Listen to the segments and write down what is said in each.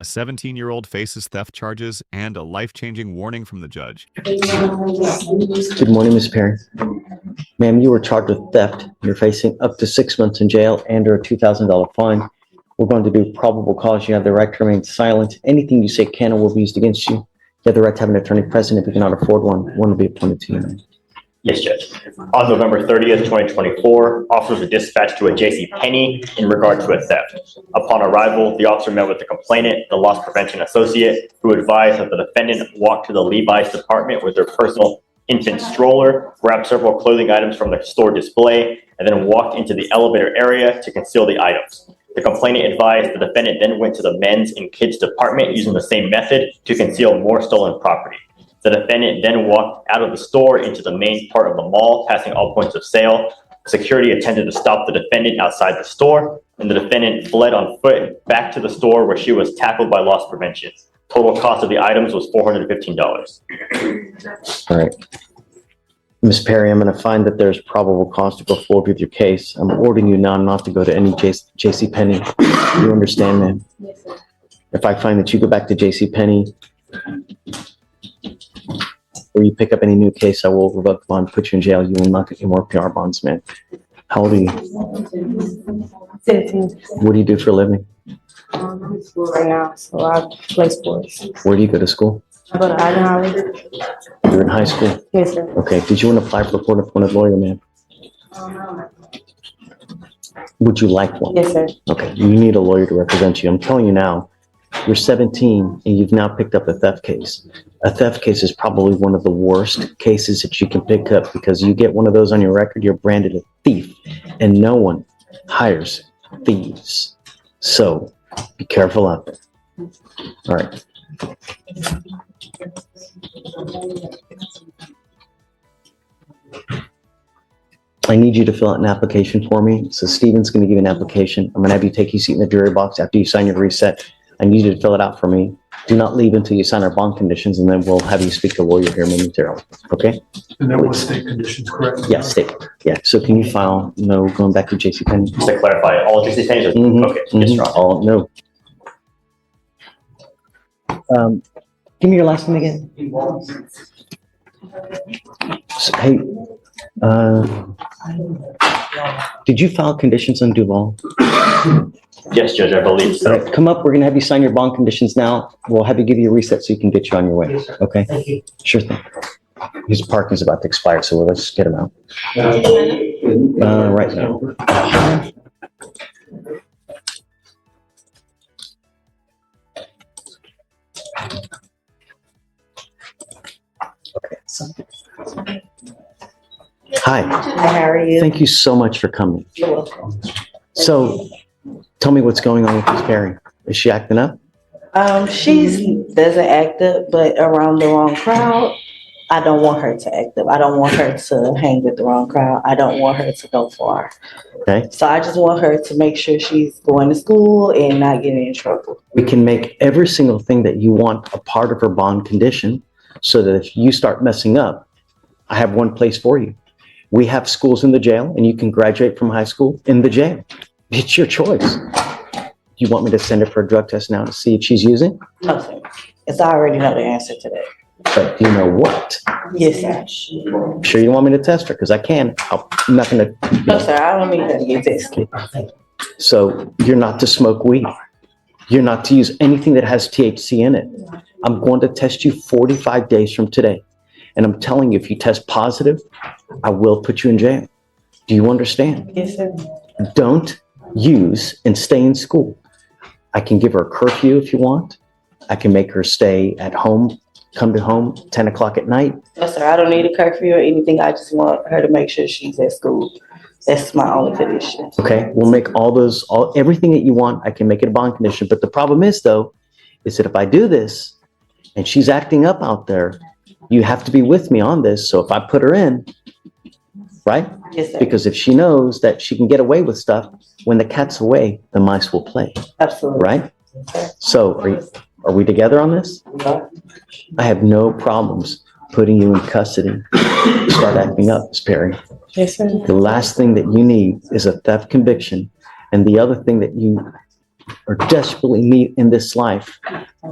A 17-year-old faces theft charges and a life-changing warning from the judge. Good morning, Ms. Perry. Ma'am, you were charged with theft. You're facing up to 6 months in jail and or a $2,000 fine. We're going to do probable cause. You have the right to remain silent. Anything you say can or will be used against you. You have the right to have an attorney present. If you cannot afford one will be appointed to you, ma'am. Yes, Judge. On November 30th, 2024, officers were dispatched to a JC Penney in regard to a theft. Upon arrival, the officer met with the complainant, the loss prevention associate, who advised that the defendant walked to the Levi's department with their personal infant stroller, grabbed several clothing items from the store display, and then walked into the elevator area to conceal the items. The complainant advised the defendant then went to the men's and kids department using the same method to conceal more stolen property. The defendant then walked out of the store into the main part of the mall, passing all points of sale. Security attempted to stop the defendant outside the store, and the defendant fled on foot back to the store where she was tackled by loss prevention. Total cost of the items was $415. All right. Ms. Perry, I'm going to find that there's probable cause to go forward with your case. I'm ordering you now not to go to any JC Penney. You understand, ma'am? Yes, sir. If I find that you go back to JC Penney or you pick up any new case, I will revoke the bond, put you in jail. You will not get any more PR bonds, man. How old are you? 17. What do you do for a living? I'm in school right now, so I play sports. Where do you go to school? I go to Eisenhower. You're in high school. Yes, sir. Okay. Did you want to apply for the court-appointed lawyer, ma'am? Would you like one? Yes, sir. Okay. You need a lawyer to represent you. I'm telling you now, you're 17 and you've now picked up a theft case. A theft case is probably one of the worst cases that you can pick up because you get one of those on your record, you're branded a thief, and no one hires thieves. So be careful out there. All right. I need you to fill out an application for me. So Steven's going to give you an application. I'm going to have you take your seat in the jury box after you sign your reset. I need you to fill it out for me. Do not leave until you sign our bond conditions, and then we'll have you speak to a lawyer here momentarily. Okay? And that was state conditions, correct? Yeah, state. Yeah. So can you file no going back to JC Penney? Just to clarify, all JC Penney's? Okay, yes, Your Honor. Oh, no. Give me your last name again. So, hey, did you file conditions on Duval? Yes, Judge, I believe so. All right, come up. We're going to have you sign your bond conditions now. We'll have you give you a reset so you can get you on your way. Okay? Thank you. Sure thing. His parking is about to expire, so let's get him out. Right now. Okay. Hi. How are you? Thank you so much for coming. You're welcome. So, tell me what's going on with Miss Perry. Is she acting up? She doesn't act up, but around the wrong crowd, I don't want her to act up. I don't want her to hang with the wrong crowd. I don't want her to go far. Okay. So I just want her to make sure she's going to school and not getting in trouble. We can make every single thing that you want a part of her bond condition so that if you start messing up, I have one place for you. We have schools in the jail and you can graduate from high school in the jail. It's your choice. You want me to send her for a drug test now to see if she's using? No, sir. Because I already know the answer to that. But do you know what? Yes, sir. Sure you want me to test her? Because I can. I'm not going to. No, sir. I don't need her to get tested. So you're not to smoke weed. You're not to use anything that has THC in it. I'm going to test you 45 days from today. And I'm telling you, if you test positive, I will put you in jail. Do you understand? Yes, sir. Don't use and stay in school. I can give her a curfew if you want. I can make her stay at home, come to home 10 o'clock at night. No, sir. I don't need a curfew or anything. I just want her to make sure she's at school. That's my only condition. Okay, we'll make everything that you want. I can make it a bond condition. But the problem is, though, is that if I do this and she's acting up out there, you have to be with me on this. So if I put her in, right? Yes, sir. Because if she knows that she can get away with stuff, when the cat's away, the mice will play, Absolutely. right? Yes, So are we together on this? sir. I have no problems putting you in custody. Start acting up, Ms. Perry. Yes, sir. The last thing that you need is a theft conviction. And the other thing that you or desperately need in this life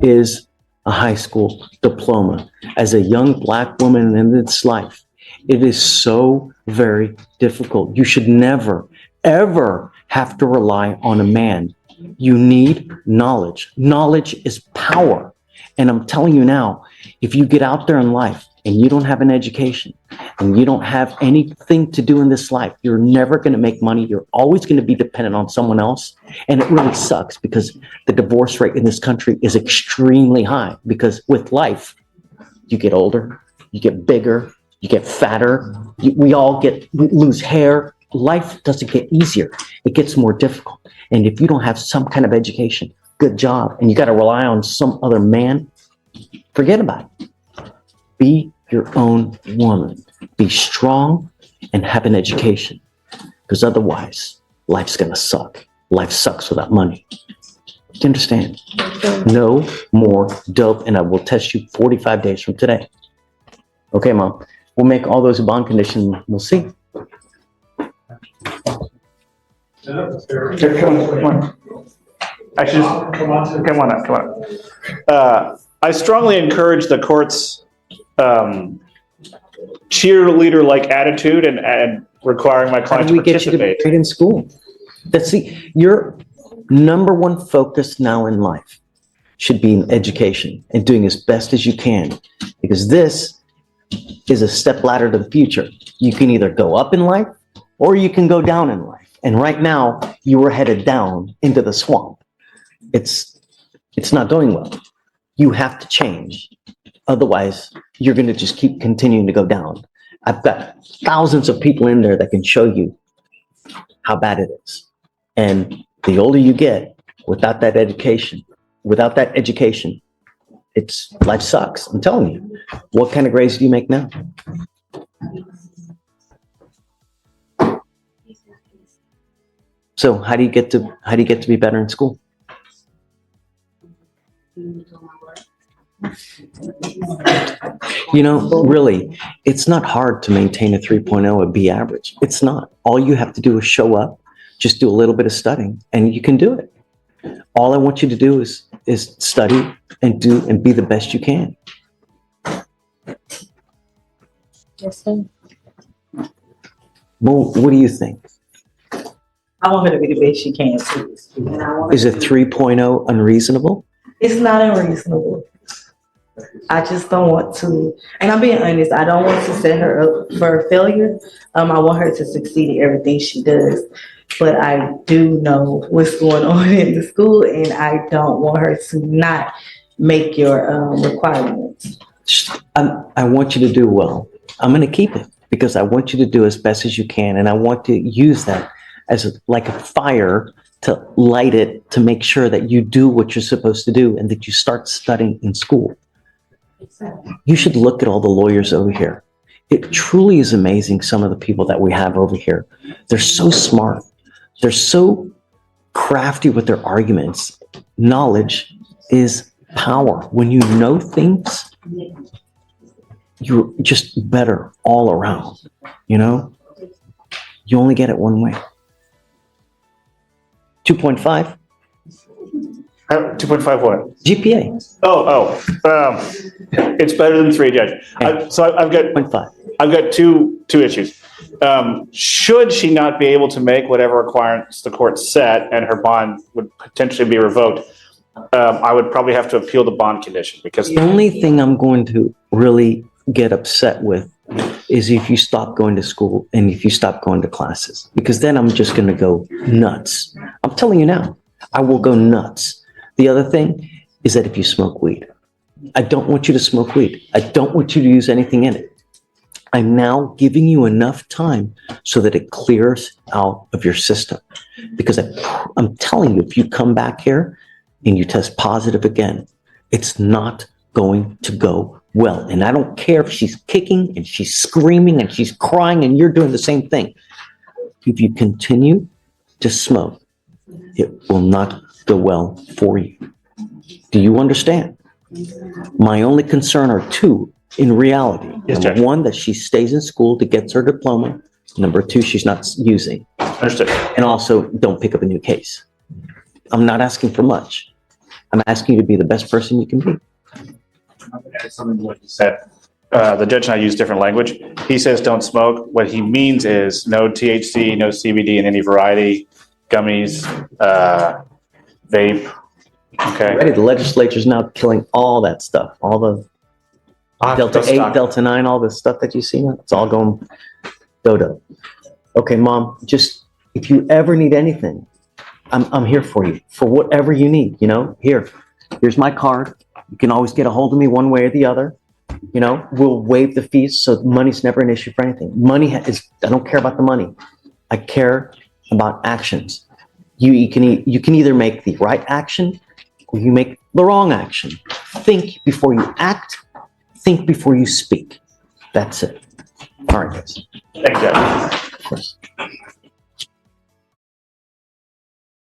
is a high school diploma. As a young Black woman in this life, it is so very difficult. You should never, ever have to rely on a man. You need knowledge. Knowledge is power. And I'm telling you now, if you get out there in life and you don't have an education and you don't have anything to do in this life, you're never going to make money. You're always going to be dependent on someone else. And it really sucks because the divorce rate in this country is extremely high because with life, you get older, you get bigger, you get fatter, we lose hair. Life doesn't get easier. It gets more difficult. And if you don't have some kind of education, good job, and you got to rely on some other man, forget about it. Be your own woman. Be strong and have an education. Because otherwise, life's going to suck. Life sucks without money. Do you understand? No more dope, and I will test you 45 days from today. Okay, Mom. We'll make all those bond conditions. We'll see. Come on. Actually, come on. I strongly encourage the court's cheerleader-like attitude and requiring my How client do to we get you to be participate. great in school? That's your number one focus now in life should be in education and doing as best as you can, because this is a step ladder to the future. You can either go up in life or you can go down in life. And right now you are headed down into the swamp. It's not going well. You have to change. Otherwise, you're going to just keep continuing to go down. I've got thousands of people in there that can show you how bad it is. And the older you get, without that education, life sucks. I'm telling you. What kind of grades do you make now? So how do you get to be better in school? You know, really, it's not hard to maintain a 3.0, a B average. It's not. All you have to do is show up, just do a little bit of studying, and you can do it. All I want you to do is study and be the best you can. Yes, sir. Well, what do you think? I want her to be the best she can too. And I want her Is a to be- 3.0 unreasonable? It's not unreasonable. I just don't want to, and I'm being honest, I don't want to set her up for failure. I want her to succeed in everything she does. But I do know what's going on in the school, and I don't want her to not make your requirements. I want you to do well. I'm going to keep it because I want you to do as best as you can. And I want to use that as like a fire to light it, to make sure that you do what you're supposed to do and that you start studying in school. You should look at all the lawyers over here. It truly is amazing, some of the people that we have over here. They're so smart. They're so crafty with their arguments. Knowledge is power. When you know things, you're just better all around, you know? You only get it one way. 2.5 2.5 what? GPA. It's better than 3, Judge. I've got 0.5. two issues. Should she not be able to make whatever requirements the court set and her bond would potentially be revoked, I would probably have to appeal the bond condition because The only thing I'm going to really get upset with is if you stop going to school and if you stop going to classes, because then I'm just going to go nuts. I'm telling you now, I will go nuts. The other thing is that if you smoke weed, I don't want you to smoke weed. I don't want you to use anything in it. I'm now giving you enough time so that it clears out of your system. Because I'm telling you, if you come back here and you test positive again, it's not going to go well. And I don't care if she's kicking and she's screaming and she's crying and you're doing the same thing. If you continue to smoke, it will not go well for you. Do you understand? My only concern are two in reality. Yes, Number Judge. one, that she stays in school to get her diploma. Number two, she's not using. understood. And also, don't pick up a new case. I'm not asking for much. I'm asking you to be the best person you can be. Something like you said. The judge and I use different language. He says don't smoke. What he means is no THC, no CBD in any variety, gummies, vape. Okay. Already, the legislature's now killing all that stuff, all the Delta 8, Delta 9, all this stuff that you see now. It's all going dodo. Okay, Mom, just if you ever need anything, I'm here for you, for whatever you need, you know? Here's my card. You can always get a hold of me one way or the other. You know, we'll waive the fees, so money's never an issue for anything. I don't care about the money. I care about actions. You can either make the right action or you make the wrong action. Think before you act. Think before you speak. That's it. All right, guys. Thank you. Of course.